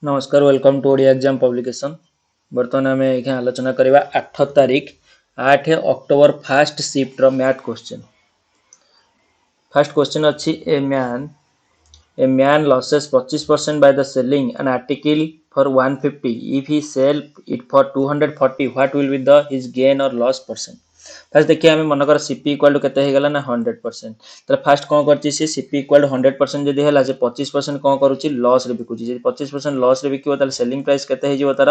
नमस्कार welcome to Odia exam publication. बर्तमान आम ये आलोचना करवा 8 तारीख 8 October fast shift math question. Fast question अच्छी a man loses 25% by the selling an article for 150 if he sell it for 240 what will be the his gain or loss percent। Fast देखिए आम मनकर CP equal to केते हेगला ना 100%। तो fast कौन करछि से CP equal to 100% जदी हैला से 25% कौन करूछि लॉस रे बिकुछि। जदी 25% लॉस रे बिकिबो ताले सेलिंग प्राइस केते हे जिवो तार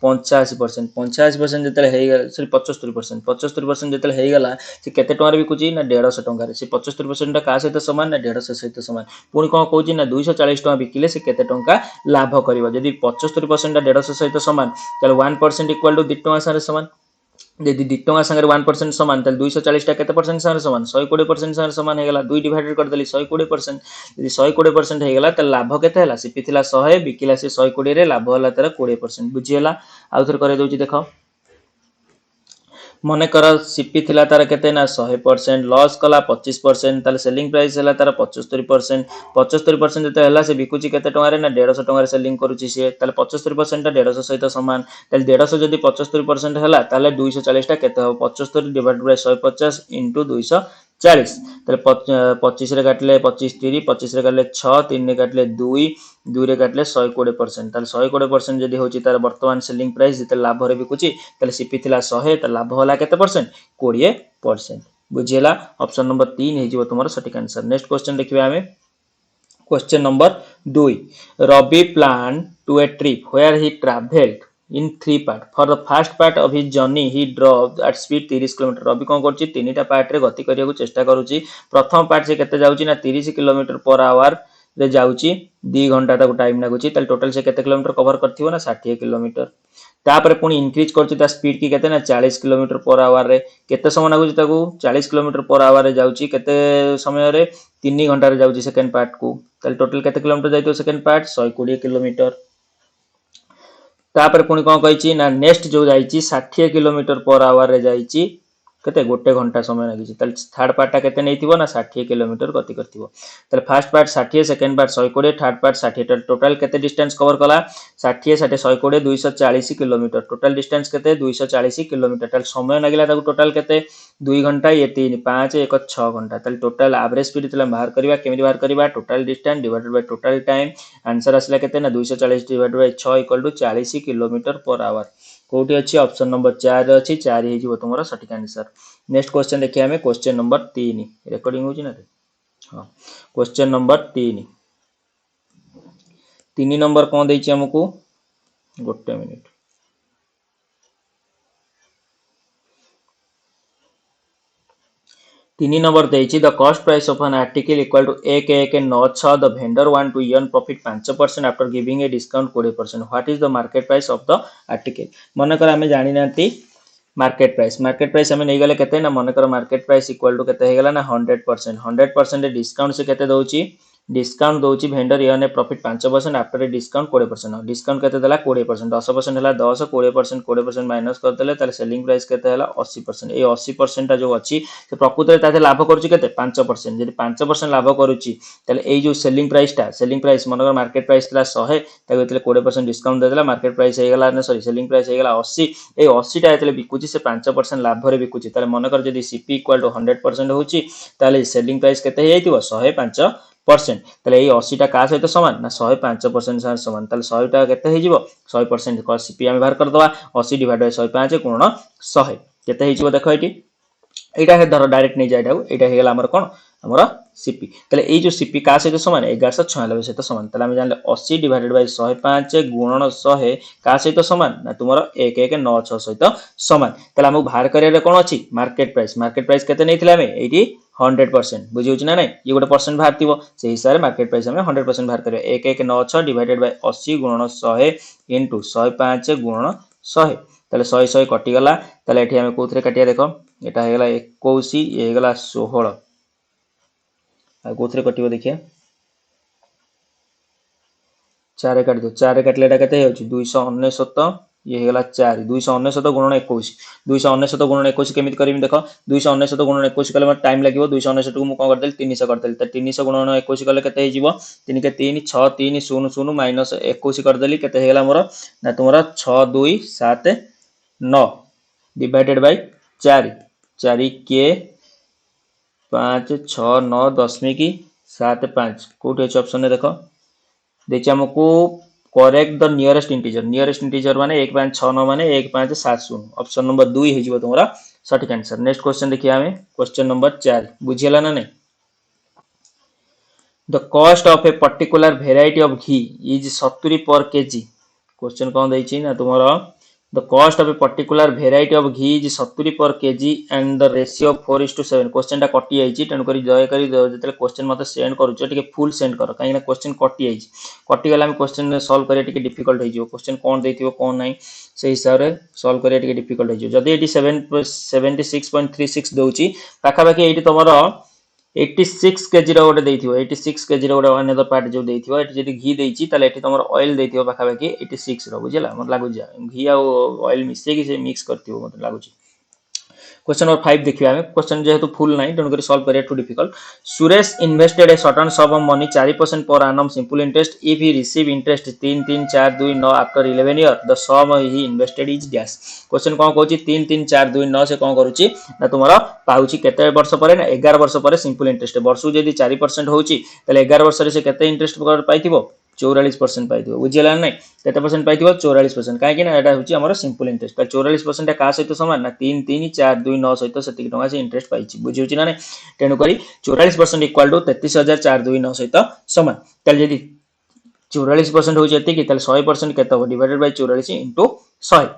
85%। 85% जतले हेगला सॉरी 75% 75% जतले हेगला से केते टଙ୍କା रे बिकुछि ना 150 टଙ୍କା रे। से 75% का सहित समान ना 150 सहित समान। पुणी कौन कहछि ना 240 टଙ୍କା बिकिले से केते टଙ୍କା लाभ करिवो। जदी 75% 150 सहित समान ताले 1% इक्वल टू 2 टଙ୍କା सारे समान। यदि 2 टଙ୍କା संगे 1% समान ताले 240 टा केते परसेंट संगे समान 120% संगे समान हेगला 2 डिवाइडेड कर देली 120%। यदि 120% हेगला त लाभ केते हला सीपी थिला 100 बिकिला से 120 रे लाभ हला तार 20%। बुझी हला आउ थर करे दोची देखो। मन कर सीपी थिला तार केते ना 100% लॉस कला 25% ताले सेलिंग प्राइस हला तार 75%। 75% जते हला से बिकुची केते टଙ୍କା रे ना 150 टଙ୍କା रे सेलिंग करूची से ताले 75% 150 सहित समान। ताले 150 जदी 75% हला ताले 240 टा केते हो 75 डिवाइडेड बाय 150 इनटू 240। ताले 25 रे काटले 25 3 25 रे काटले 6 3 रे काटले 2 2 रे काटले 120%। ताले 120% जदी होची तार वर्तमान सेलिंग प्राइस जते लाभ रे बिकुची ताले सीपी थिला 100 त लाभ होला केते परसेंट 20%। बुझिला ऑप्शन नंबर 3 हे जिवो तुम्हारा सटीक आंसर। नेक्स्ट क्वेश्चन देखिबे आमे question number 2। Ravi plan to a trip where he travelled in 3 part for the first part of his journey he drove at speed 30 km। Ravi कोन करछि तीनटा पार्ट रे गति करिया को चेष्टा करूछि। प्रथम पार्ट से केते जाउछि ना 30 किलोमीटर पर आवर रे जाउछि 2 घंटा ताको टाइम लागुछि। ताले टोटल से केते किलोमीटर कवर करथिबो ना 60 किलोमीटर। तापर पुणी इंक्रीज करछि ता स्पीड की केते ना 40 किलोमीटर पर आवर रे केते समय लागुछि ताको 40 किलोमीटर पर आवर रे जाउछि केते समय रे 3 घंटा रे जाउछि सेकंड पार्ट को। ताले टोटल केते किलोमीटर जाइतो सेकंड पार्ट 120 किलोमीटर। तापर पुणी कौन कही ना नेक्स्ट जो जाइए 60 किलोमीटर पर आवर रे जाइए केते गोटे घंटा समय लगी। थर्ड पार्टा केते नहीं ना 60 किलोमीटर गति करथिबो। ताले first part 60 second part 120 third part 60 total केते डिस्टेंस कवर कला 60 60 120 240 किलोमीटर। टोटल डिस्टेंस केते 240 किलोमीटर। ताले समय लागिला ताको टोटल केते 2 घंटा ये 3 5 1 6 घंटा। ताले टोटल एवरेज स्पीड तले बाहर करबा केमिति बाहर करबा total distance divided by total time. Answer आसला केते ना 240 divided by 6 equal to 40 kilometre per hour. कोठी अछि ऑप्शन नंबर 4 रे अछि 4 हे जिवो तुमरा सटीक आंसर। नेक्स्ट क्वेश्चन देखिए हमें क्वेश्चन नंबर 3 रिकॉर्डिंग होची ना हां क्वेश्चन नंबर 3 3 नंबर कोन देछि हमकु गोटे मिनिट 3 नंबर देछि the cost price of an article equal to 1,196 the vendor want to earn profit 5% after giving a discount 20%। What is the market price of the article. मनकर हमें जानि नांती market price हमें नहीं गले केते ना मनकर मार्केट प्राइस इक्वल टू केते हे गला ना 100%। 100% डिस्काउंट से केते दोची डिस्काउंट दोची vendor earn a profit 5% after a discount 20%। Discount केते देला 20% 10% हला 10 20% 20% माइनस कर देले ताले सेलिंग प्राइस केते हला 80%। ए 80% ता जो अछि से प्रकृत रे ताते लाभ करूची केते 5%। जदि 5% लाभ करूची ताले ए जो सेलिंग प्राइस मनकर मार्केट प्राइस थला 100 ताको एतले 20% डिस्काउंट दे देला मार्केट प्राइस हे गला ना सॉरी सेलिंग प्राइस हे गला 80। ए 80 टा एतले बिकुची से 5% लाभ रे बिकुची। ताले मनकर जदि सीपी इक्वल टू 100% होची ताले सेलिंग प्राइस केते हे जाइतिबो 105%। ताले ए 80 टा का सहित समान ना 105% से समान। ताले 100 टा केते हे जिवो 100% को सीपी हम बाहर कर दवा 80 डिवाइड बाय 105 गुणन 100 केते हे जिवो देखो एटी एटा हे धर डायरेक्ट नहीं जाइटाऊ एटा हे गला हमर कोन हमर सीपी। ताले ए जो सीपी का सहित समान 1196 सहित समान। ताले हम जानले 80 डिवाइडेड बाय 105 गुणन 100 का सहित समान ना तुमरो 1196 सहित समान। ताले हम बाहर करिया कोन अछि मार्केट प्राइस केते नैथिला हमें एटी 100% बुझिउछ ना नै ये गोटे परसेंट बाहर थिबो से हिसाब रे मार्केट प्राइस हमें 100% बाहर करिया 1196 डिवाइडेड बाय 80 गुणन 100 इनटू 105 गुणन 100 ताले 100 100 कटि गला। ताले एठी हमें कोथरे काटिया देखो एटा हे गला 21 ये हे गला 16 आ कोथरे कटिबो देखिया 4 काट दो 4 काटले एटा केते हे होची 299 ये हो गला 4 299 गुणन 21 299 गुणन 21 केमिति करबी देखो 299 गुणन 21 कले मत टाइम लागिवो 299 को मु कोन कर देली 300 कर देली त 300 गुणन 21 कले केते हे जीवो 3 के 3 6 3 0 0 माइनस 21 कर देली केते हे गला मोर ना तुमरा 6 2 7 9 डिवाइडेड बाय 4 4 के 5 6 9 दशमिक 7 5 कोठी अछि ऑप्शन ने देखो देखिए हमको करेक्ट द नियरेस्ट इंटीजर माने 1 5 6 9 माने 1 5 7 0 ऑप्शन नंबर 2 हे जीवो तुम्हारा सटीक आंसर। नेक्स्ट क्वेश्चन देखिए हमें क्वेश्चन नंबर 4 बुझियला ना नहीं the cost of a particular variety of ghee is 70 पर केजी क्वेश्चन कौन देछि ना तुम्हारा the cost of a particular variety of ghee is 70 पर KG and the ratio 4:7 question टा कटि आइछि तेन करी दया करी जते क्वेश्चन मते सेंड करूछ टिके फुल सेंड कर काहे ना क्वेश्चन कटि आइछि कटि गला हम क्वेश्चन सॉल्व करिया टिके डिफिकल्ट हो जिवो क्वेश्चन कोन देथिबो कोन नै से हिसाब रे सॉल्व करिया टिके डिफिकल्ट हो जिवो जदी एटी 76.36 दोछि पाखा पाखी एटी तमरो 86 केजी रो गोटे देथिबो 86 केजी रो गोटे अनदर पार्ट जो देथिबो एटी जदी घी देछि ताले एटी तमरो ऑयल देथिबो पाखा पाखी 86 रो बुझिला मत लागु जा घी आ ऑयल मिसे कि से मिक्स करथिबो मत लागु क्वेश्चन नंबर 5 देखिए आमे क्वेश्चन जेहेतु फुल नाही तेणु करी सॉल्व करिया too difficult Suresh invested a certain sum of money 4% per annum simple interest if he receive interest 3 3 4 2 9 after 11 year the sum he invested is dash question कोन कहूची 3 3 4 2 9 से कोन करूची ना तुमरा पाउची केते वर्ष परे ना 11 वर्ष परे सिंपल इंटरेस्ट वर्ष जदी 4% होची तले 11 वर्ष रे से केते इंटरेस्ट पाइथिबो 44% पाइथिबो बुझियला नै केते परसेंट पाइथिबो 44% काहे कि ना एटा होची हमर सिंपल इंटरेस्ट 44% का सहित समान ना 3 3 4 2 9 सहित सेति टका से इंटरेस्ट पाइछि बुझियोची ना नै तेनु करी 44% इक्वल टू 33409 सहित समान तले जदी 44% होची एति कि तले 100% केते हो डिवाइडेड बाय 44 इनटू 100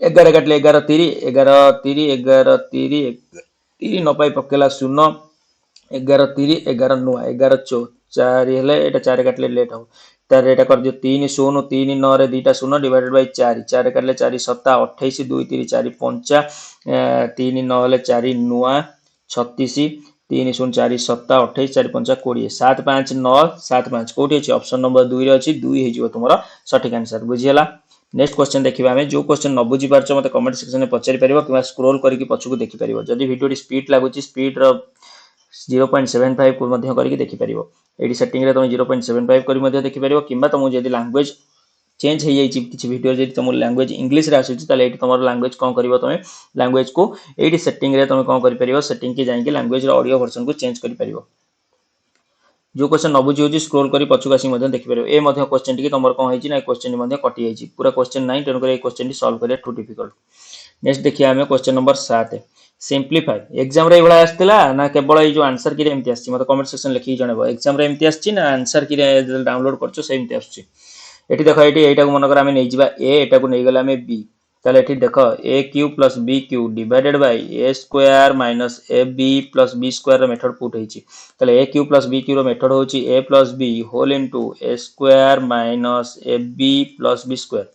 11 काटले 11 3 11 3 11 3 3 न पाई पकेला 0 11 3 11 9 11 4 हेले एटा 4 काटले लेट हो तार एटा कर दियो 3 0 3 9 रे दीटा 0 डिवाइडेड बाय 4 4 काटले 4 7 28 2 3 4 5 3 9 हेले 4 9 36 3 0 4 7 28 4 5 20 7 5 9 7 5 कोठी अछि ऑप्शन नंबर 2 रे अछि 2 हे जिवो तुमरा सटीक आंसर बुझियला। नेक्स्ट क्वेश्चन देखिबा हमें जो क्वेश्चन न बुझी पारछो मते कमेंट सेक्शन में पचारि परिबो किबा स्क्रॉल करके पछकु देखि परिबो जदी वीडियो स्पीड लागुची स्पीड रो 0.75 को मध्य करके देखि परिबो एडी सेटिंग रे तुम 0.75 करी मध्य देखि परिबो किबा तुम जदी लैंग्वेज चेंज हे जाई किछि वीडियो जदी तुम लैंग्वेज इंग्लिश रे आसुची तले एडी तुमर लैंग्वेज कोन करिवो तुम लैंग्वेज को एडी सेटिंग रे तुम कोन करि परिबो सेटिंग के जाई के लैंग्वेज रो ऑडियो वर्जन को चेंज करि परिबो जो क्वेश्चन न बुझी होची स्क्रॉल करी पछकु आसी मध्य देखि परिबो ए मध्य क्वेश्चन टी तुमर कोन हेची ना क्वेश्चन मध्य कटि जाईची पूरा क्वेश्चन नाही तेनु करे ए क्वेश्चन टी सॉल्व करिया टू डिफिकल्ट। नेक्स्ट देखिए हमें क्वेश्चन नंबर 7 सिंप्लीफाई एग्जाम रे इबळा आस्तिला ना केवल ए जो आंसर की रे एमती आछि मते कमेंट सेक्शन लिखि जणाबो एग्जाम रे एमती आछि ना आंसर की रे डाउनलोड करछो से एमती आछि एठी देखो एठी एटा को मन कर हमें नै जिबा ए एटा को नै गेला हमें बी ताले एठी देखो a cube plus b cube divided by a square minus ab plus b square रो मेथड पुट हेछि ताले a cube plus b cube रो मेथड होछि a plus b whole into a square minus ab plus b square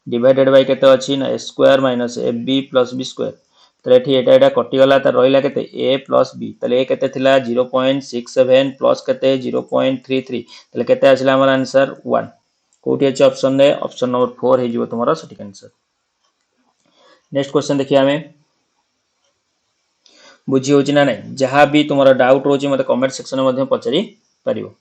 divided by केते अछि ना a square minus ab plus b square ताले एठी एटा एटा कटि गला त रहिला केते a प्लस b ताले a केते थिला 0.67 प्लस केते 0.33 ताले केते आछिला हमर आंसर 1 कोठी अछि ऑप्शन ने ऑप्शन नंबर 4 हे जिवो तुम्हारा सटीक आंसर। नेक्स्ट क्वेश्चन देखिए हमें बुझी होची ना नहीं जहां भी तुम्हारा डाउट रोची मते कमेंट सेक्शन में पचारि परिबो।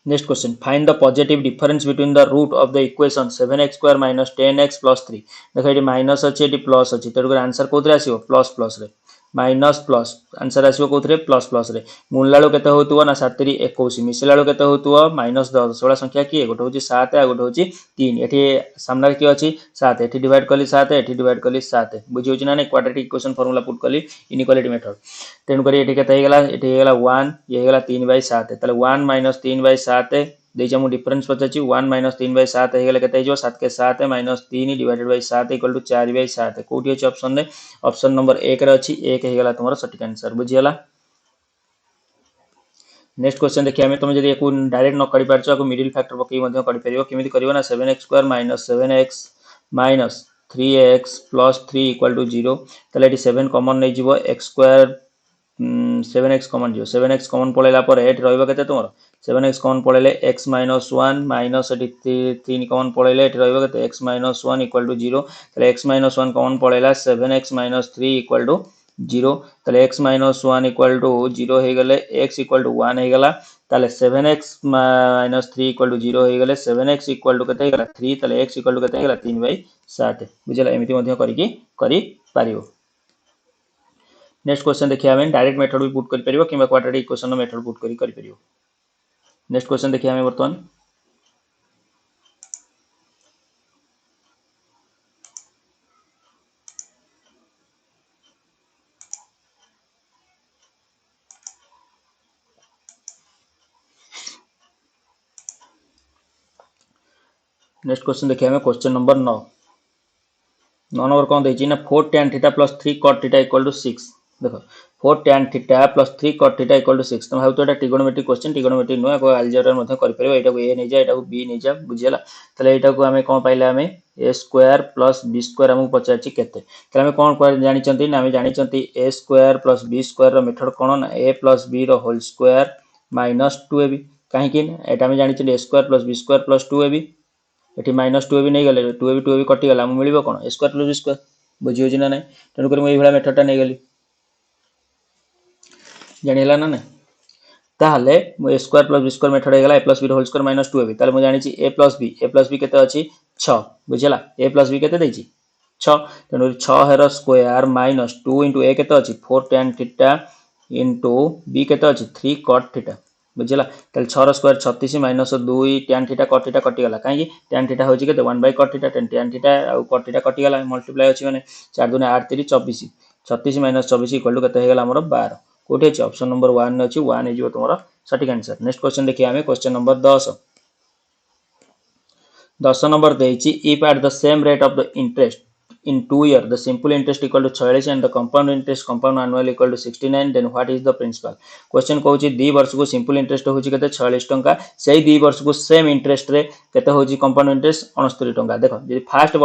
Next question find the positive difference between the root of the equation 7x square minus 10x plus 3 देखो ये माइनस अच्छे ये प्लस अच्छे तेरे आंसर कोथरे आसीबो प्लस प्लस रे माइनस प्लस आंसर आसीबो कोथरे प्लस प्लस रे गुणलाळो केते होतुवा ना 7 री 21 मिसलाळो केते होतुवा माइनस 10 16 संख्या की गोटे होची 7 आ गोटे होची 3 एठी सामना की अछि 7 एठी डिवाइड कली 7 एठी डिवाइड कली 7 बुझी होची ना नै क्वाड्रेटिक इक्वेशन फार्मूला पुट कली इनइक्वालिटी मेथड तेन करी एठी केते हे गेला एठी हे गेला 1 ये हे गेला 3/7 तले 1 - 3/7 देइछ हम डिफरेंस पचाची 1 - 3/7 हे गेला केते जो 7 के 7 minus 3 divided by 7 equal to 4/7 कोठी अछि ऑप्शन ने ऑप्शन नंबर 1 रे अछि 1 हे गेला तुम्हारा सटीक आंसर बुझियला। नेक्स्ट क्वेश्चन देखिए हमें तुम जदी एको डायरेक्ट न करि पारछो को मिडिल फैक्टर पकई मध्य करि परिबो केमिति करिवो ना 7x square minus 7x minus 3x plus 3 equal to 0 तले एटी 7 कॉमन नै जिवो x स्क्वायर 7x कॉमन जिवो 7x कॉमन पळेला पर एट रहइबो केते तुमरो 7x कॉमन पळेले x - 1 माइनस एटी 3 कॉमन पळेले एटी रहइबो केते x - 1 = 0 तले x - 1 कॉमन पळेला 7x - 3 = 0 तले x - 1 = 0 हे गले x = 1 हे गला ताले 7x - 3 = 0 हे गले 7x = केते हे गला 3 ताले x = केते हे गला 3/7 बुझला एमिति मध्ये करी पारियो। नेक्स्ट क्वेश्चन देखिए हमें डायरेक्ट मेथड भी पुट कर परियो किबा क्वाड्रेटिक इक्वेशन मेथड पुट करी परियो। नेक्स्ट क्वेश्चन देखिए हमें वर्तमान नेक्स्ट क्वेश्चन देखिए हमें क्वेश्चन नंबर 9 नंबर कौन देछि ना 4 tan theta plus 3 cot theta = 6 देखो 4 tan theta plus 3 cot theta = 6 तुम भाउ तो एटा ट्रिगोनोमेट्रिक क्वेश्चन ट्रिगोनोमेट्रिक नो को अलजेब्रा मध्ये करि परिबो एटा को a नै जा एटा को b नै जा बुझियला तले एटा को हमें कोन पाइले हमें a² + b² हमु पचाछि केते तले हमें कोन जानि चंती ना हमें जानि चंती a² + b² रो मेथड कोन ना a + b रो होल स्क्वायर माइनस 2ab काहे कि एटा हमें जानि चंती a² + b² + 2ab एठी -2ab नै गले 2ab कटि गला हम मिलिबो कोन a² + b² बुझियो जिना नै तनु कर म एई भला मेथड ता नै गली जानिला ना नै ताहले म a² + b² मेथड हे गला a + b whole square minus 2ab ताले म जानि छि a + b केते अछि 6 बुझिला a + b केते दैछि 6 तनु 6 हेरो स्क्वायर माइनस 2 * a केते अछि 4 tan थीटा * b केते अछि 3 cot थीटा बुझिला ताले 6 रो square 36 minus 2 tan theta cot theta कटि गला काहे कि tan थीटा होछि केते 1/cot थीटा tan थीटा आ cot थीटा कटि गला मल्टीप्लाई अछि माने 4 दूने 8 3 24 36 माइनस 24 = केते हे गला हमर 12 कोठी अछि ऑप्शन नंबर 1 अछि 1 हे जिवो तुम्हारा सटीक आंसर। नेक्स्ट क्वेश्चन देखिए हमें क्वेश्चन नंबर 10 नंबर देछि if at the same rate of the interest in 2 years the simple interest equal to 46 and the compound interest compound annual equal to 69 then what is the principal question कहउछि 2 वर्ष को simple interest होछि केते 46 टंका सेही 2 वर्ष को same interest रे केते होछि कंपाउंड इंटरेस्ट 69 टंका देखो जे फर्स्ट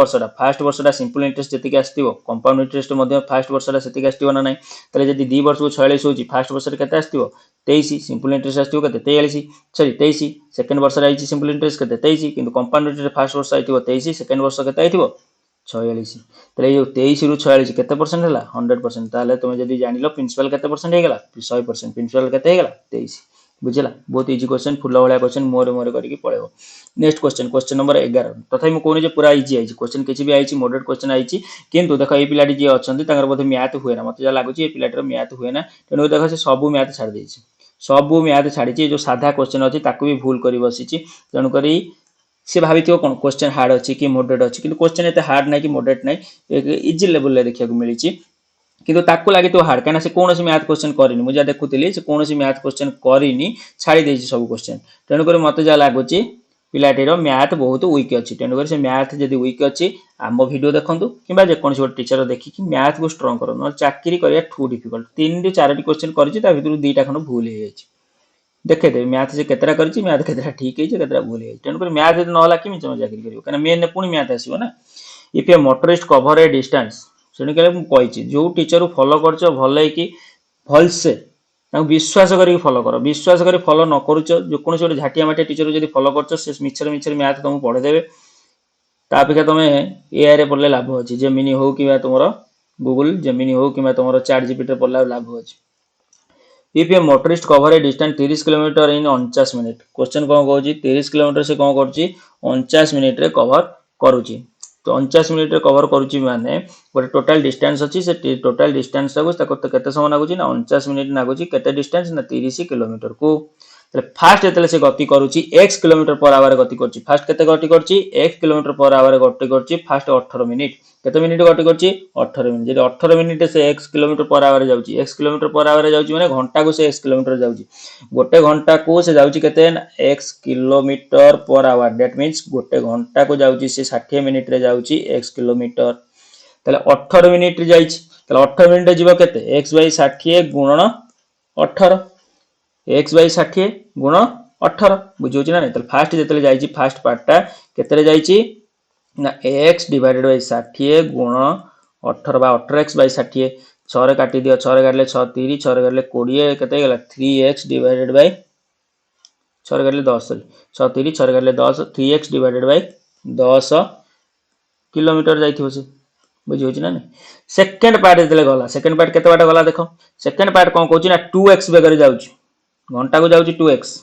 वर्षटा सिंपल इंटरेस्ट जति के आस्तिबो कंपाउंड इंटरेस्ट मध्ये फर्स्ट वर्षटा सेति के आस्तिबो ना नै तले जदि 2 वर्ष को 46 होछि फर्स्ट वर्ष रे केते आस्तिबो 23 सिंपल इंटरेस्ट आस्तिबो केते 43 सॉरी 23 सेकंड वर्ष रे आइछि सिंपल इंटरेस्ट केते 23 किंतु कंपाउंड इंटरेस्ट फर्स्ट वर्ष आइतिबो 23 सेकंड वर्ष केते आइतिबो 46 तले यो 23 रु 46 केते परसेंट हला 100% ताले तुमे जदी जानिलो प्रिंसिपल केते परसेंट हे गेला 100% प्रिंसिपल केते हे गेला 23 बुझिला बहुत इजी क्वेश्चन फुला वाला क्वेश्चन मोरे करके पळेबो। नेक्स्ट क्वेश्चन नंबर 11 तथापि म कोनी जे पूरा इजी आइछि क्वेश्चन किछि भी आइछि मॉडरेट क्वेश्चन आइछि किंतु देखो ए पिलाटी जे अछंती तांगर बोधे मैथ हुए ना मते जा लागुछि ए पिलाटर मैथ हुए ना तेनो देखो से सब मैथ छाड़ देछि सब मैथ छाडिछि जो साधा क्वेश्चन अछि ताकू भी भूल करी बसिछि तेनु करी से भाबिथियो कोन क्वेश्चन हार्ड अछि कि मॉडरेट अछि किंतु क्वेश्चन एते हार्ड नै कि मॉडरेट नै एक इजी लेवल ले देखिया को मिलिछि किंतु ताकू लागि तो हार्ड काना से कोनोसी मैथ क्वेश्चन करिनि मु जा देखुतिली से कोनोसी मैथ क्वेश्चन करिनि छाडी देछि सब क्वेश्चन तेनु कर मते जा लागुछि पिलाटीरो मैथ बहुत वीक अछि तेनु कर से मैथ जदी वीक अछि आमो वीडियो देखंतु किबा जे कोनसी टीचर देखि कि मैथ को स्ट्रांग करो न चाकरी करिया ठू डिफिकल्ट 3 रे 4 टी क्वेश्चन करिछि ता भितरु 2 टा खन भूल हे जाछि देखे दे मैथ से केतरा करछि मैथ केतरा ठीक है केतरा भूल है तेनु कर मैथ न होला कि मिच चाकरी करियो कना मेन ने पुनी मैथ आसीबो ना if a motorist cover a distance सुनि के मु कहिछि जो टीचर फॉलो करछो भले कि भल से विश्वास करी फॉलो करो विश्वास करी फॉलो न करूछ जो कोन से झाटिया माटिया टीचर जदी फॉलो करछो से मिचर मैथ तुम पढे देबे ता अपेक्षा तमे एआई रे पढले लाभ अछि जेमिनी हो किबा तुमरो गूगल जेमिनी हो किबा तुमरो चैट जीपीटी रे पढला लाभ अछि। If a motorist cover a distance 30 kilometre in 49 minute question कोन कहउछि 30 किलोमीटर से कोन करछि 49 मिनिट रे कवर करूछि तो 49 मिनिट रे कवर करूछि माने गोटे टोटल डिस्टेंस अछि से टोटल डिस्टेंस ताको केते समय लागुछि ना 49 मिनिट लागुछि केते डिस्टेंस ना 30 किलोमीटर को फास्ट जेतले से गति करूछि x किलोमीटर पर आवर गति करछि फास्ट केते गति करछि x किलोमीटर पर आवर गति करछि फास्ट 18 मिनिट केते मिनिट गति करछि 18 मिनिट जदि 18 मिनिट से x किलोमीटर पर आवर जाउछि x किलोमीटर पर आवर जाउछि माने घंटा को से x किलोमीटर जाउछि गोटे घंटा को से जाउछि केते x kilometre per our that means गोटे घंटा को जाउछि से 60 मिनिट रे जाउछि x किलोमीटर तले 18 मिनिट रे जाइछि तले 18 मिनिट रे जीव केते x / 60 गुणन 18 x / 60 गुण 18 बुझियोछि ना त फास्ट जेतले जाइछि फास्ट पार्टटा केतरे जाइछि ना x / 60 गुण 18 बा 18x / 60 6 रे काटि दियो 6 रे काटले 6 3 6 रे काटले 20 केते गेला 3x / 6 କାଟିଲେ 10 ସରି 6 3 6 କାଟିଲେ 10 3x डिवाइडेड बाय 10 किलोमीटर जाइथिबो से बुझी होची ना नहीं सेकंड पार्ट जेतले गला सेकंड पार्ट केते बाटा गला देखो सेकंड पार्ट कोन कहूची ना 2x बेगर जाउची घंटा को जाउची 2x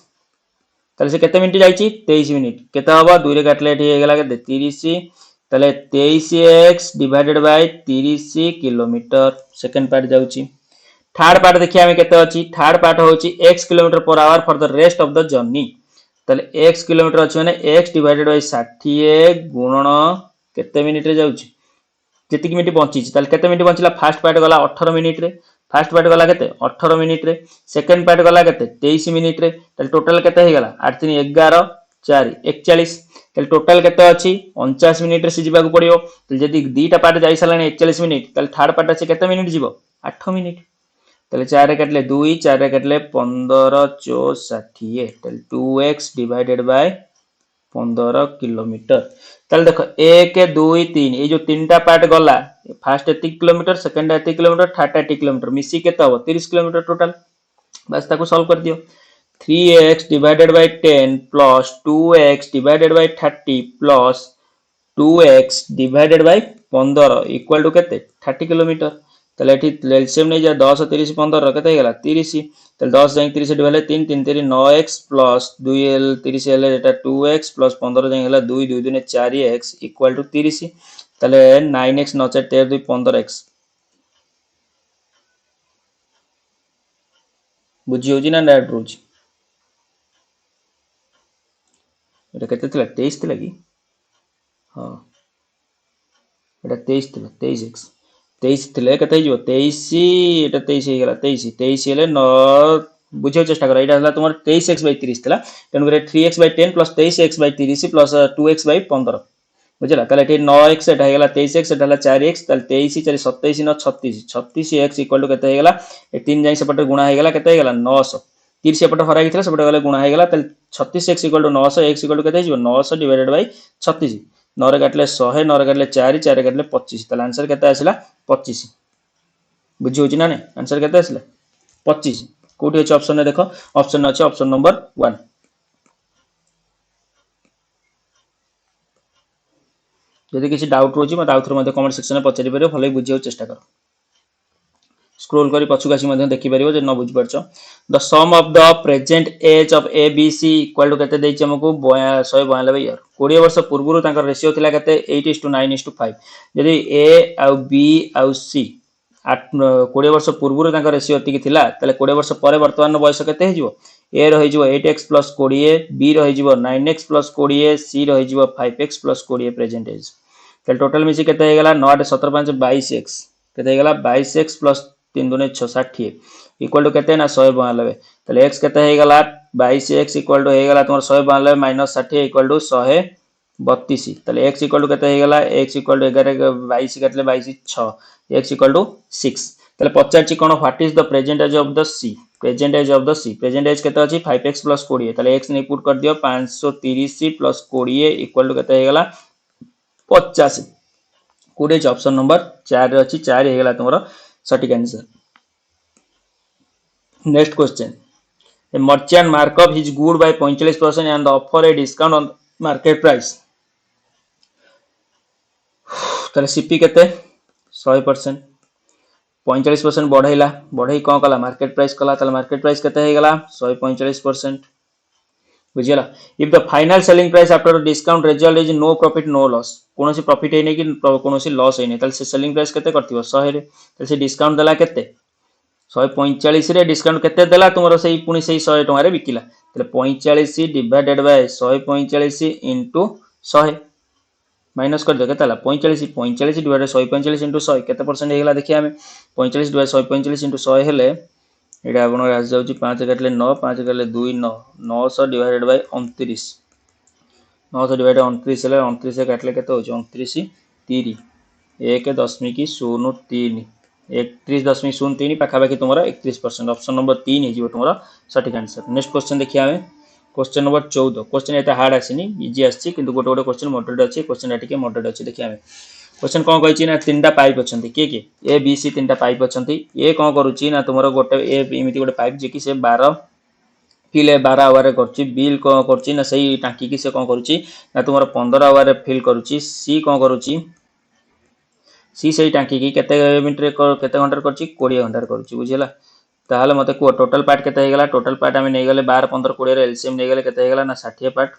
ताले से केते मिनिट जाइची 23 मिनिट केते हबो 2 रे काटले एठी हे गेला केते 30 ताले 23x divided by 30 kilometre second part जाउची थर्ड पार्ट देखिए हमें केते अछि थर्ड पार्ट होची x kilometre per hour for the rest of the journey ताले x किलोमीटर अछि माने x डिवाइडेड बाय 60 गुणन केते मिनिट रे जाउची जेतिक मिनिट बंची ताले केते मिनिट बंचिला फर्स्ट पार्ट गला 18 मिनिट रे फर्स्ट पार्ट गला केते 18 मिनिट रे सेकंड पार्ट गला केते 23 मिनिट रे ताले टोटल केते हे गला 8 3 11 4 41 ताले टोटल केते अछि 49 मिनिट रे सिजिबा को पड़ियो ताले जदी दीटा पार्ट जाई सलाने 41 मिनिट ताले थर्ड पार्ट अछि केते मिनिट जीवो 8 मिनिट ताले 4 रे काटले 2 4 रे काटले 15 4 60 ताले 2x डिवाइडेड बाय 15 किलोमीटर ताले देखो 1 2 3 ये जो तीनटा पार्ट गला first 80 kilometre second 80 kilometre third 80 kilometre मिसी केते हो 30 किलोमीटर टोटल बस ताको सॉल्व कर दियो 3x divided by 10 plus 2x divided by 30 plus 2x divided by 15 equal to केते 30 किलोमीटर ताले एठी एलसीएम नै जा 10 30 15 केते हे गेला 30 ताले 10 जाई 30 डिवाइड 3 3 3 9x प्लस 2l 30 हेले एटा 2x प्लस 15 जाई हेला 2 2 2 4x इक्वल टू 30 ताले 9x 9 4 13 2 15x बुझी होजी ना डायरेक्ट रोज एटा केते थिला 23 थिला की हां एटा 23 थिला 23x 23 थिले केते हिजो 23 एटा 23 हे गेला 23 23 हेले 9 बुझियो चेष्टा करा एटा हला तुमर 23x बाय 30 थिला तेन करे 3x by 10 plus 23x by 30 plus 2x by 15 बुझला ताले एठी 9x एटा हे गेला 23x एटा हला 4x ताले 23 4 27 9 36 36x इक्वल टू केते हे गेला ए 3 जाई सेपटे गुणा हे गेला केते हे गेला 900 30 सेपटे हरा गेथिला सेपटे गले गुणा हे गेला ताले 36x equal to 900 x equal to केते हिजो 900 डिवाइडेड बाय 36 9 रे काटले 100 9 रे काटले 4 4 रे काटले 25 ताले आंसर केते आसिला 25 बुझी होची ना ने आंसर केते आसिला 25 कोठी अछि ऑप्शन ने देखो ऑप्शन अछि ऑप्शन नंबर 1 यदि किसी डाउट रोची मत आउथर मध्ये कमेंट सेक्शन में पचारि परियो भलै बुझियो चेष्टा करो स्क्रॉल करी पछुक आसी मध्ये देखि परियो जे न बुझि परछो the sum of the present age of A B C equal to केते देछि हमकु 192 ईयर 20 वर्ष पूर्व तांकर रेशियो थिला केते 8:9:5 यदि ए आ बी आ सी 20 वर्ष पूर्व तांकर रेशियो एतिकी थिला तले 20 वर्ष परे वर्तमान बयस केते हे जिवो ए रहि जिवो 8x + 20 बी रहि जिवो 9x + 20 सी रहि जिवो 5x + 20 प्रेजेंट एज तले टोटल मिसी केते हे गेला 9 17 5 22x केते हे गेला 22x + 3 2 6 60 इक्वल टू केते ना 192 तले x केते हे गेला 22x इक्वल टू हे गेला तुमर 192 - 60 इक्वल टू 132 तले x इक्वल टू केते हे गेला x इक्वल टू 11 22 काटले 22 6 x इक्वल टू 6 तले पचारची कोन what is the present age of the C present age of the C present age केते अछि 5x + 20 तले x नै पुट कर दियो 530 + 20 इक्वल टू केते हे गेला 85 कोडे ऑप्शन नंबर 4 रे अछि 4 हे गेला तुमरो सटीक answer next question a merchant mark up his good by 45% and offer a discount on market price तले सीपी केते 100% 45% बढ़ैला बढ़ै कोन कला मार्केट प्राइस कला तले मार्केट प्राइस केते हे गेला 145% बुझियला if the final selling price after discount result is no profit no loss कोनोसी प्रॉफिट हे नै कि कोनोसी लॉस हे नै तले से सेलिंग प्राइस केते करथिबो 100 रे तले से डिस्काउंट देला केते 145 रे डिस्काउंट केते देला तुमरो सेही पुनी सेही 100 टका रे बिकिला तले 45 डिवाइडेड बाय 145 इनटू 100 माइनस कर दे केते हला 45 45 डिवाइडेड 145 इनटू 100 केते परसेंट हे गेला देखिया हमें 45 डिवाइडेड 145 इनटू 100 हेले एटा आपण आस जाउची 5 काटले 9 5 काटले 2 9 900 डिवाइडेड बाय 29 900 डिवाइडेड 29 हेले 29 से काटले केते होची 29 30 1.03 31.03 पाखापाखि तुम 31% ऑप्शन नंबर 3 हो तुम सठिक आंसर नेक्स्ट क्वेश्चन देखिए आम क्वेश्चन नंबर 14 क्वेश्चन एटा हार्ड आसीनी इजी आसी किंतु गोटे गोटे क्वेश्चन मॉडरेट अच्छी क्वेश्चन टिके मॉडरेट अच्छी देखिए आम क्वेश्चन कौन कही ना तीन पाइप अच्छा किए ए बी सी तीन पाइप अच्छा ए कौन करुच्ची ना तुम गोटे ए एमती गोटे पाइप जी कि से 12 फिल 12 आवर करछि बिल को करछि ना सही टांकी की से कोन करूछि ना तुमर 15 आवर फिल करूछि सी कोन करूछि सी सही टांकी की केते मिनिट रे केते घंटा करछि 20 घंटा करूछि बुझिला ताहले मते को टोटल पार्ट केते हेगला टोटल पार्ट हम नै गेले 12 15 20 रे एलसीएम नै गेले केते हेगला ना 60 पार्ट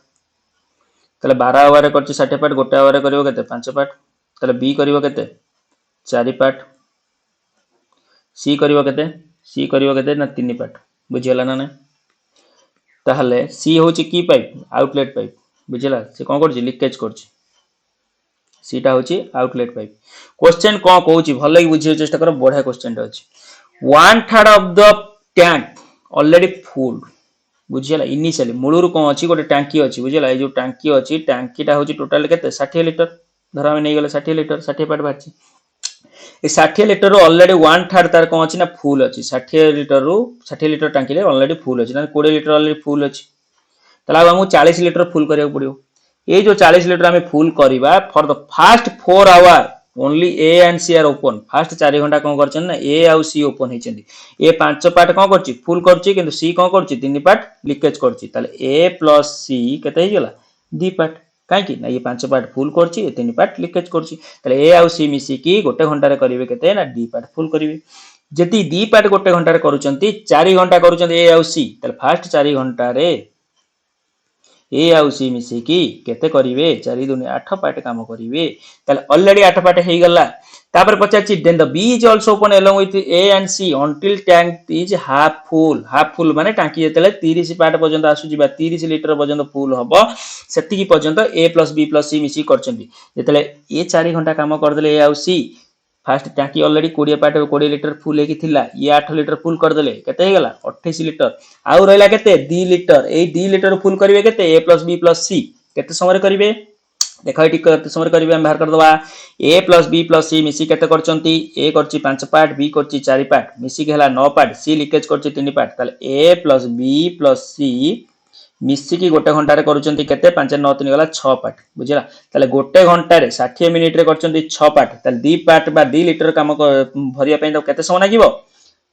ताले 12 आवर करछि 60 पार्ट गोटे आवर करिवो केते 5 पार्ट ताले बी करिवो केते 4 पार्ट सी करिवो केते ना 3 पार्ट बुझिला ना ताहले सी होची की पाइप आउटलेट पाइप बुझिला से कोन करछि लीकेज करछि सीटा होची आउटलेट पाइप क्वेश्चन कोन कहूची भल कि बुझियो चेष्टा करो बढ़िया क्वेश्चन अछि 1/3 of the tank already full बुझिला इनिशियली मूलरू कोन अछि गोटे टांकी अछि बुझिला ए जो टांकी अछि टांकीटा होची टोटल केते 60 लीटर धर हम नै गेले 60 लीटर 60 पार्ट बाछि ए 60 लीटर रो ऑलरेडी 1/3 तार कोन अछि ना फुल अछि 60 लीटर रो 60 लीटर टांकी रे ऑलरेडी फुल अछि ना 20 लीटर ऑलरेडी फुल अछि तला हमहु 40 लीटर फुल करिया पड़ियो ये जो 40 लीटर हमें फुल करिबा for the first 4 hour only A and C are open first 4 घंटा कोन करछन ना ए आउ सी ओपन हेचंदी ए 5 पार्ट कोन करछि फुल करछि किंतु सी कोन करछि 3 पार्ट लीकेज करछि ताले ए प्लस सी केते हे गेला 2 पार्ट काहे कि ना ये 5 पार्ट फुल करछि ए 3 पार्ट लीकेज करछि ताले ए आउ सी मिसी की गोटे घंटा रे करिवे केते ना 2 पार्ट फुल करिवे जति 2 पार्ट गोटे घंटा रे करूचंती 4 घंटा करूचंती ए आउ सी ताले फर्स्ट 4 घंटा रे ए आउ सी मिसी की केते करिवे 4 दुनी 8 पार्ट काम करिवे ताले ऑलरेडी 8 पार्ट हे गला तापर पचाची then the B is also open along with A and C until tank is half full माने टांकी जेतले 30 पार्ट पर्यंत आसु जिबा 30 लीटर पर्यंत फुल हबो सेति की पर्यंत ए प्लस बी प्लस सी मिसी करचंदी जेतले ए 4 घंटा काम कर देले ए आउ सी फास्ट टांकी ऑलरेडी 20 पार्ट 20 लीटर फुल हेकी थिला ये 8 लीटर फुल कर देले केते हे गला 28 लीटर आउ रहला केते 2 लीटर ए 2 लीटर फुल करिवे केते ए प्लस बी प्लस सी केते समय करिवे देखो एटी केते समय करिवे हम बाहर कर दवा ए प्लस बी प्लस सी मिसी केते करचंती ए करची 5 पार्ट बी करची 4 पार्ट मिसी के हला 9 पार्ट सी लीकेज करची 3 पार्ट ताले ए प्लस बी प्लस सी मिसी की गोटे घंटा रे करूचंती केते 5 9 3 गला 6 पार्ट बुझिला ताले गोटे घंटा रे 60 मिनिट रे करचंती 6 पार्ट ताले 2 पार्ट बा 2 लीटर काम भरिया पई तो केते समय लागिवो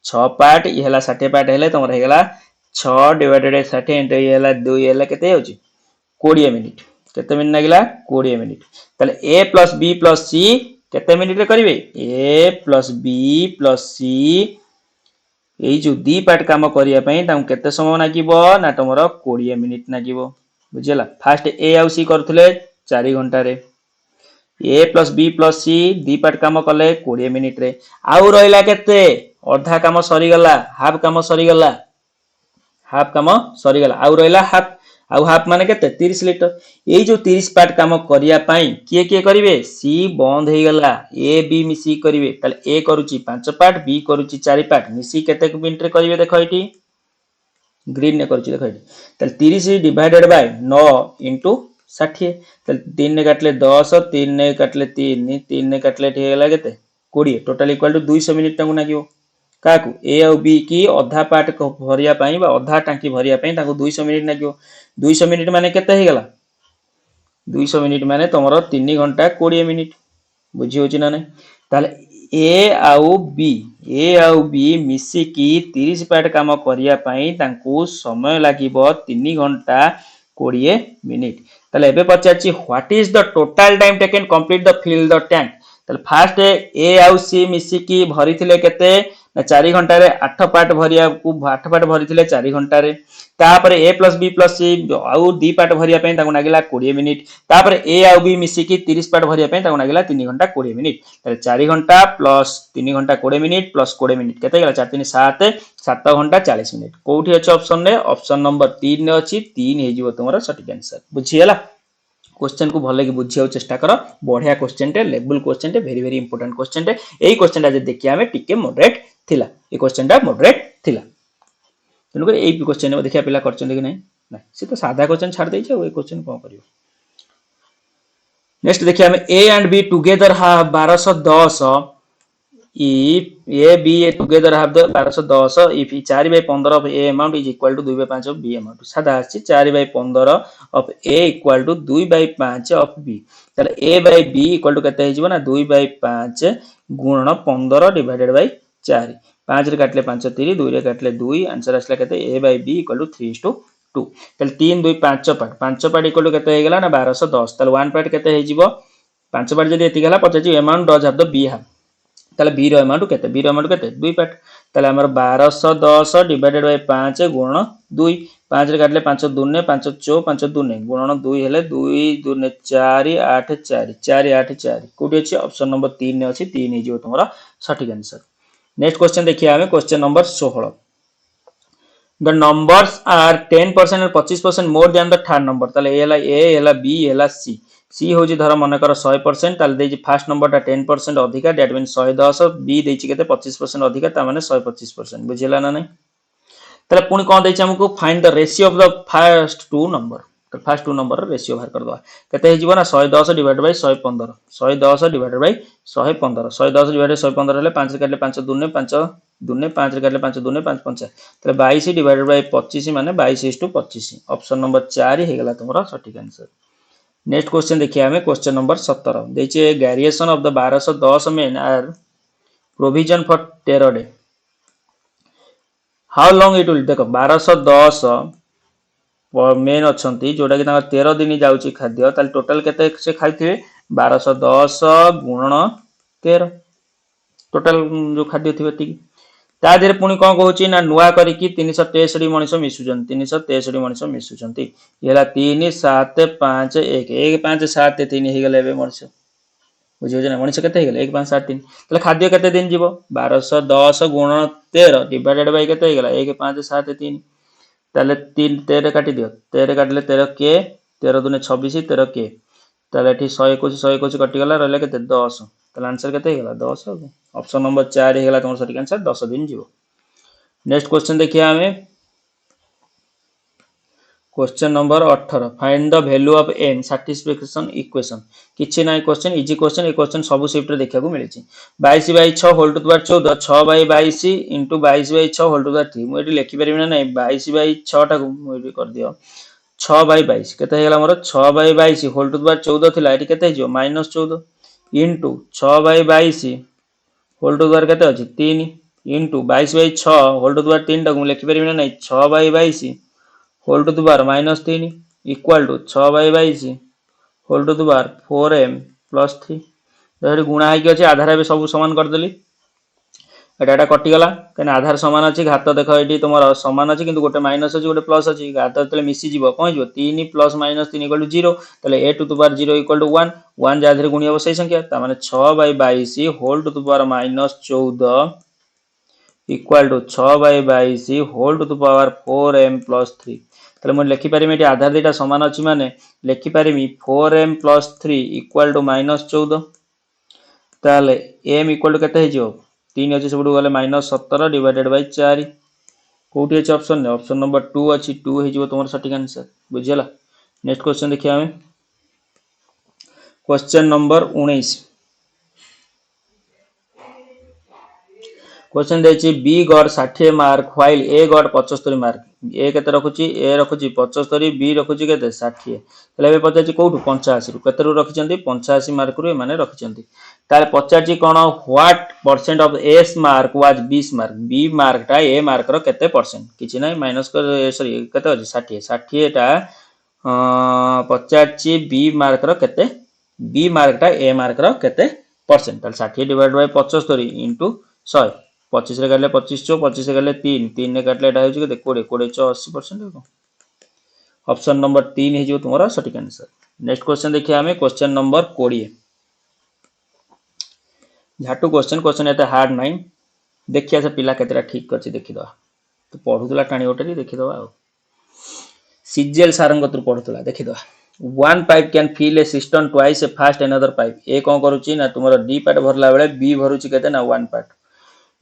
6 पार्ट ई हला 60 पार्ट हेले तमर हे गला 6 डिवाइडेड 60 इनटू ई हला 2 हला केते होची 20 मिनिट केते मिनिट लागिला 20 मिनिट ताले ए प्लस बी प्लस सी केते मिनिट रे करिवे ए प्लस बी प्लस सी एई जो 2 पार्ट काम करिया पई ताऊ केते समय लागिवो ना तमरो 20 मिनिट लागिवो बुझिला फास्ट ए आउ सी करथले 4 घंटा रे ए प्लस बी प्लस सी 2 पार्ट काम कले 20 मिनिट रे आउ रहिला केते अर्धा काम सरी गला हाफ काम सरी गला आउ रहिला हाफ माने केते 30 लीटर एई जो 30 पार्ट काम करिया पई किए करिवे सी बंद हे गला ए बी मिसी करिवे ताले ए करूची 5 पार्ट बी करूची 4 पार्ट मिसी केते मिनिट रे करिवे देखो एटी ग्रीन ने करूची देखो एटी ताले 30 डिवाइडेड बाय 9 इनटू 60 ताले 3 ने काटले 10 3 ने काटले 3 ने काटले हे गला केते 20 टोटल इक्वल टू 200 मिनिट टांगु नागियो काकू ए और बी की अधा पार्ट भरिया पई बा अधा टांकी भरिया पई ताको 200 मिनिट नागियो 200 मिनिट माने केते हे गला 200 मिनिट माने तमरो 3 घंटा 20 मिनिट बुझी होची ना नै ताले ए आउ बी मिसी की 30 पार्ट काम करिया पई तांको समय लागिबो 3 घंटा 20 मिनिट ताले एबे पचाची what is the total time taken complete the fill the tank ताले फर्स्ट ए आउ सी मिसी की भरिथिले केते ना 4 घंटा रे 8 पार्ट भरिया को 8 पार्ट भरिथिले 4 घंटा रे तापर ए प्लस बी प्लस सी आउ 2 पार्ट भरिया पई ताको नागिला 20 मिनिट तापर ए आउ बी मिसी की 30 पार्ट भरिया पई ताको नागिला 3 घंटा 20 मिनिट ताले 4 घंटा प्लस 3 घंटा 20 मिनिट प्लस 20 मिनिट केते गेला 4 3 7 7 घंटा 40 मिनिट कोठी अछि ऑप्शन रे ऑप्शन नंबर 3 ने अछि 3 हे जिवो तमरा सटीक आंसर बुझियला क्वेश्चन को भले कि बुझिया चेष्टा कर बढ़िया क्वेश्चन टे लेवल क्वेश्चन टे वेरी वेरी इंपोर्टेंट क्वेश्चन टे एई क्वेश्चन टा जे देखिया हमें टिके मॉडरेट थिला ए क्वेश्चन टा मॉडरेट थिला तनु एई क्वेश्चन में देखिया पिला करचन कि नहीं से तो सादा क्वेश्चन छाड़ देछ ए क्वेश्चन कोन करियो नेक्स्ट देखिया हमें A and be together have 1210 if a b together have the 1210 if 4/15 of a amount is equal to 2/5 of b amount सादा अछि 4/15 of a equal to 2/5 of b ताले a by b equal to केते हे जिवो ना 2/5 गुणन 15 divided by 4 5 रे काटले 5 3 2 रे काटले 2 आंसर आसला केते a by b equal to 3:2 ताले 3 2 5 पार्ट इक्वल टू केते हे गेला ना 1210 ताले 1 पार्ट केते हे जीवो 5 पार्ट जदी एति गेला पचाची amount does have the b have ताले b रो अमाउंट केते 2 पार्ट ताले हमर 1210 डिवाइडेड बाय 5 गुणन 2 5 रे काटले 5 दुने 5 चौ 5 दुने गुणन 2 हेले 2 दुने 4 8 4 4 8 4 कोठी अछि ऑप्शन नंबर 3 ने अछि 3 हे जिवो तमरा सटीक आंसर। नेक्स्ट क्वेश्चन देखिए आमे question number 16 the numbers are 10% and 25% more than the third number ताले ए हेला b हेला c c होजी धर मन कर 100% ताले देजी फर्स्ट नंबर ता 10% अधिका दैट मींस 110 b देची केते 25% अधिका ता माने 125% बुझिला ना नै ताले पुनी कोन देची हमकु find the ratio of the first two number तो फर्स्ट टू नंबर रेशियो बाहर कर दवा केते हे जीवो ना 110 divided by 115 110 divided by 115 110 divided 115 हेले 5 रे काटले 5 दुने 5 दुने 5 रे काटले 5 दुने 5 5 तले 22 डिवाइडेड बाय 25 माने 22:25 ऑप्शन नंबर 4 हे गेला तमरा सटीक आंसर। नेक्स्ट क्वेश्चन देखिए हमें क्वेश्चन नंबर 17 देचे graduation of the 1210 men are provision for terror day how long it will देखो 1210 मेन अछंती जोटा कि 13 दिन जाउची खाद्य ताल टोटल केते से खाइथिबे 1210 गुणन 13 टोटल जो खाद्य थिबे ती ता देरे पुनी कोन कहूची ना नुवा करी कि 363 मनिष मिसुजन 363 मनिष मिसुजंती येला 3 7 5 1 1 5 7 3 हे गेले बे मनिष बुझियो जे ना मनिष केते हे गेले 1 5 7 3 तले खाद्य केते दिन जीवो 1210 गुणन 13 डिवाइडेड बाय केते हे गेला 1 5 7 3 ताले 3 13 काटी दियो 13 काटले 13 के 13 दुने 26 13 के ताले एठी 121 कटि गला रहले केते 10 ताले आंसर केते हेगला 10 ऑप्शन नंबर 4 हेगला तमर सटीक आंसर 10 दिन जीवो। नेक्स्ट क्वेश्चन देखिए हमें question number 18 find the value of n satisfaction equation किछि नाही क्वेश्चन इजी क्वेश्चन ए क्वेश्चन सब शिफ्ट रे देखा को मिलिछि 22/6 whole to the power 14 6/22 into 22/6 whole to the 3 मु एटी लिखि परिबिना नाही 22/6 टा को मु एटी कर दियो 6/22 केते हेगला मोर 6/22 होल टू द पावर 14 थिला एटी केते हिजो -14 into 6/22 whole to the power केते अछि 3 into 22/6 whole to the power 3 टा को लिखि परिबिना नाही 6/22 whole to the power -3 equal to 6/22 whole to the power 4m plus 3 एठी गुणा है कि अछि आधार बे सब समान कर देली एटा कटि गला कने आधार समान अछि घात देखो एठी तमरो समान अछि किंतु गोटे माइनस अछि गोटे प्लस अछि घात तले मिसी जीवो कोन जीवो 3 प्लस -3 इक्वल टू 0 तले a to the power 0 equal to 1 1 जा धरे गुणी हो सही संख्या ता माने 6/22 whole to the power -14 equal to 6/22 whole to the power 4m plus 3 तले मु लिखि पारिमी एटी आधार देटा समान अछि माने लिखि पारिमी 4m प्लस 3 इक्वल टू -14 ताले m इक्वल टू केते हे जिवो 3 अछि सबडू गले -17 डिवाइडेड बाय 4 कोठी अछि ऑप्शन ने ऑप्शन नंबर 2 अछि 2 हे जिवो तमर सटीक आंसर बुझियला। नेक्स्ट क्वेश्चन देखिया हमें क्वेश्चन नंबर 19 क्वेश्चन देछि B got 60 mark while A got 75 mark A केते रखुची ए रखुची 75 बी रखुची केते 60 तले बे पचाची कोठु 85 रु केते रु रखिचंती 85 मार्क रु ए माने रखिचंती ताले पचाची कोन what percent of A's mark was B mark B mark टा ए मार्क रो केते परसेंट किछि नै माइनस कर सॉरी केते अछि 60 60 टा पचाची बी मार्क रो केते बी मार्क टा ए मार्क रो केते परसेंट ताले 60 डिवाइड बाय 75 इनटू 100 25 रे काटले 25 चो 25 रे काटले 3 3 रे काटले एटा होची के 20 20 चो 80% हो ऑप्शन नंबर 3 हे जो तुम्हारा सटीक आंसर। नेक्स्ट क्वेश्चन देखिए हमें क्वेश्चन नंबर 20 झाटू क्वेश्चन क्वेश्चन एटा हार्ड नाइन देखिया से पिला केतेटा ठीक करछि देखि दवा तो पढुतला टाणी ओटरी देखि दवा सीजीएल सारंगतु पढुतला देखि दवा one pipe can fill a system twice a fast another pipe A कोन करूची ना तुमरो डी पार्ट भरला बेले बी भरूची केते ना one part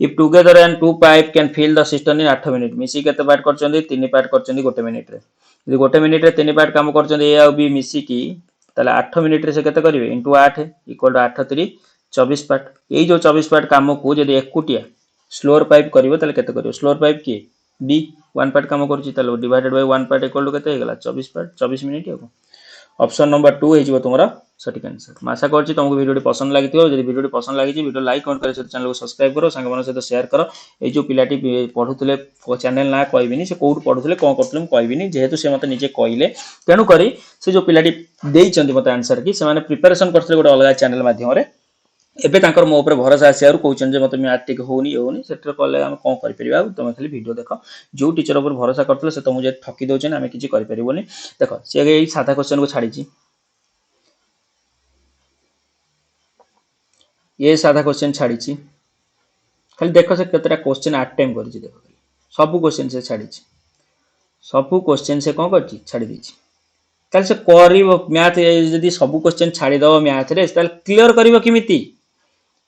if together and two pipe can fill the system in 8 minute मिसी केते पार्ट करचंदी 3 पार्ट करचंदी 1 मिनिट रे यदि 1 मिनिट रे 3 पार्ट काम करचंदी ए आ बी मिसी की ताले 8 मिनिट रे से केते करिवे इनटू 8 इक्वल टू 8 3 24 पार्ट एई जो 24 पार्ट काम को यदि एकुटिया स्लोअर पाइप करिवो ताले केते करिवो स्लोअर पाइप की बी वन पार्ट काम करची ताले divided by one part equal to केते हे गेला 24 पार्ट 24 मिनिट हो ऑप्शन नंबर 2 हो तुम सठिक आंसर। मैं आशा करुँच तुमको वीडियो पसंद लगी थो। जब वीडियो पसंद लगी वीडियो लाइक कमेंट कर चैनल को सब्सक्राइब करो, सांग मान सहित शेयर करो। ये जो पिलाटी पढ़ुले चैनल ना कहबिनी से कौट पढ़ुले कौन करते कहबिनी, जेहेतु से मत निजे कहले तेणुक से जो पिलाटी मत आंसर कि से प्रिपेरेसन करते गोटे अलग चैनल माध्यम एबे तांकर मो ऊपर भरोसा आसियार कहउछन जे मते मैथ टिक होनी होनी सेटर कले हम कोन करि परिबा। तुम खाली वीडियो देख, जो टीचर ऊपर भरोसा करथले से तुमको जे ठकी दोछन आमे किछि करि परिबोनी। देखो से आगे साधा क्वेश्चन को छाड़ी छी, ये साधा क्वेश्चन छाड़ी छी, खाली देखो से केतरा क्वेश्चन अटेम्प्ट करि छी। देखो सब क्वेश्चन से छाड़ी छी, सब क्वेश्चन से कोन करछि छाड़ी दी छी। ताल से करिवो मैथ यदि सब क्वेश्चन छाड़ी दो मैथ रे ताल क्लियर करिवो किमिति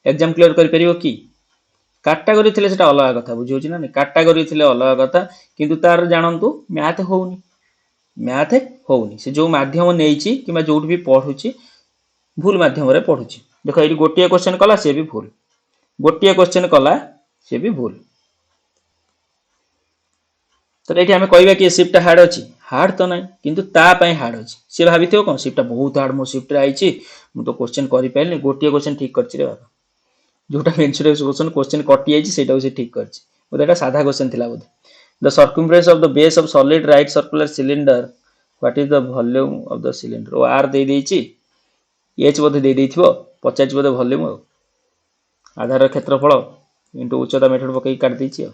एग्जाम क्लियर करि परिबो कि। कैटेगरी थिले सेटा अलग कथा बुझौछि ना, कैटेगरी थिले अलग कथा, किंतु तार जानंतु मैथ होउनी, मैथ होउनी से जो माध्यम नेइछि किबा जोट भी पढुछि भूल माध्यम रे पढुछि। देखो एठी गोटिए क्वेश्चन कला से भी भूल, गोटिए क्वेश्चन कला से भी भूल। तो एठी हमें कहबा कि शिफ्ट हार्ड अछि, हार्ड तो नहीं किंतु ता पई हार्ड अछि। से भाबिथियो कोन शिफ्ट बहुत हार्ड, मो शिफ्ट रे आइछि मु तो क्वेश्चन करि पैलनि, गोटिए क्वेश्चन ठीक करछि रे बाबा। जोटा मेंसुरेशन क्वेश्चन कटि जाइछि सेटा से ठीक करछि, बोले एटा साधा क्वेश्चन थिला बोले। The circumference of the base of solid right circular cylinder what is the volume of the cylinder. ओ आर दे देइछि, एच बोधे दे देइथिबो, पचाछि बोधे वॉल्यूम आधार क्षेत्रफल इनटू उच्चता मेथड पकई काट देइछि।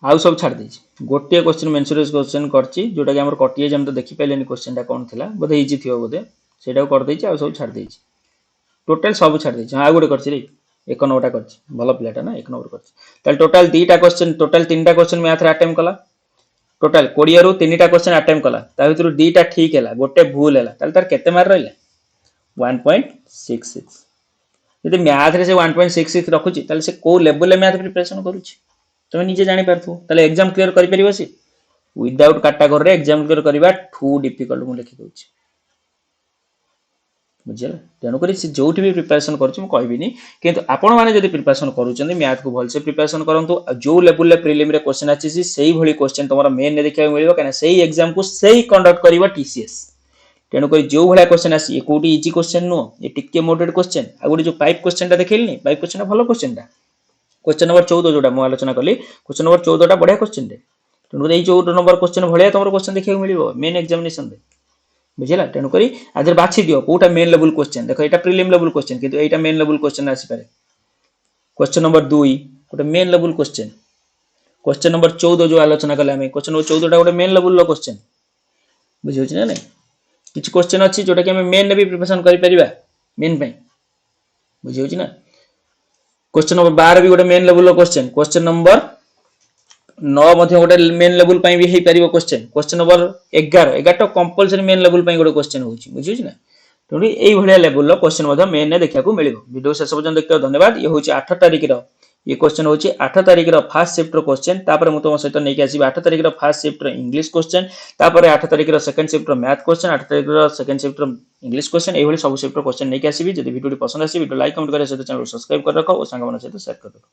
आउ सब छाड़ देइछि, गोटे क्वेश्चन मेंसुरेशन क्वेश्चन करछि जोटा कि हमर कटिए जे हम तो देखि पैलेनी क्वेश्चनटा कोन थिला, बोधे इजी थियो बोधे सेटा कर देइछि। आउ सब छाड़ देइछि, टोटल सब छाड़ देइछि। आ गुटे करछि रे एक नंबरटा करछि, भलो प्लेटा ना एक नंबर करछि। ताल टोटल दीटा क्वेश्चन, टोटल तीनटा क्वेश्चन मैथ रे अटेम्प्ट कला, टोटल 20 रु तीनटा क्वेश्चन अटेम्प्ट कला, ता भितरु दीटा ठीक हैला गोटे भूल हैला, ताल तार केते मार्क रहले 1.66। यदि मैथ रे से 1.66 रखुछि ताल से को लेवल ले मैथ प्रिपरेशन करूछि तुम निजे जानि पारथु, ताले एग्जाम क्लियर करि परिबो से विदाउट कैटेगरी रे एग्जाम क्लियर करबा टू डिफिकल्ट मु लिखि दोछि बुझिला। तेणुक जो भी प्रिपेरेसन करी किंतु आपण मैंने जब प्रिपेरेसन करुँच मैथ को भलसे प्रिपेरेसन करूँ। जो लेवल प्रिलिम रे क्वेश्चन आछि से भली क्वेश्चन तुम मेन रे देखा मिले कहीं से एग्जाम को सही कंडक्ट करवा टीसीएस। तेणुक जो भाया क्वेश्चन आसी कौटी इजी क्वेश्चन नुह, ये टिके मॉडरेट क्वेश्चन। आ गोटे जो 5 क्वेश्चन देखिली 5 क्वेश्चन भल क्वेश्चन टा, क्वेश्चन नंबर 14 जोटा मु आलोचना कली, क्वेश्चन नंबर 14 टा बढ़िया क्वेश्चन टे। तेणुक 14 नंबर क्वेश्चन भाया तुम क्वेश्चन देखा मिले मेन एग्जामिनेशन रे बुझेगा। तेणुक आज बाछि दियो कोटा मेन लेवल क्वेश्चन। देखो एटा प्रिलिम लेवल क्वेश्चन किंतु एटा मेन लेवल क्वेश्चन आसी पारे। क्वेश्चन नंबर 2 गोटे main level question, question number 14 जो आलोचना कले हमें क्वेश्चन नंबर 14 टा गोटे मेन लेवल क्वेश्चन बुझियो ना नहीं। किछ क्वेश्चन अछि जोटा कि हमें मेन ने भी प्रिपरेशन करि परिबा मेन पई बुझियो ना। क्वेश्चन नंबर 12 भी गोटे main level question, question number 9 मध्य गोटे मेन लेवल पई भी हेई परिबो क्वेश्चन, क्वेश्चन नंबर 11 तो कंपलसरी मेन लेवल पई गोटे क्वेश्चन होउची बुझियो ना। तेणु एई भलिया लेवल क्वेश्चन मध्य मेन ने देखा को मिलिबो। वीडियो शेष पर्यंत देखियो धन्यवाद। ये होउची 8 तारिख रो, ये क्वेश्चन होउची 8 तारिख रो फर्स्ट शिफ्ट रो क्वेश्चन। तापर मु तुम सहित नेकी आसीबा 8 तारिख रो फर्स्ट शिफ्ट रो इंग्लिश क्वेश्चन, तापर 8 तारिख रो सेकंड शिफ्ट रो मैथ क्वेश्चन, 8 तारिख रो सेकंड शिफ्ट रो इंग्लिश क्वेश्चन। एई भली सब शिफ्ट रो क्वेश्चन नेकी आसीबी। जदि वीडियो पसंद आसी वीडियो लाइक कमेंट करे सहित चैनल को सब्सक्राइब कर रखो और संग मन सहित शेयर कर रखो।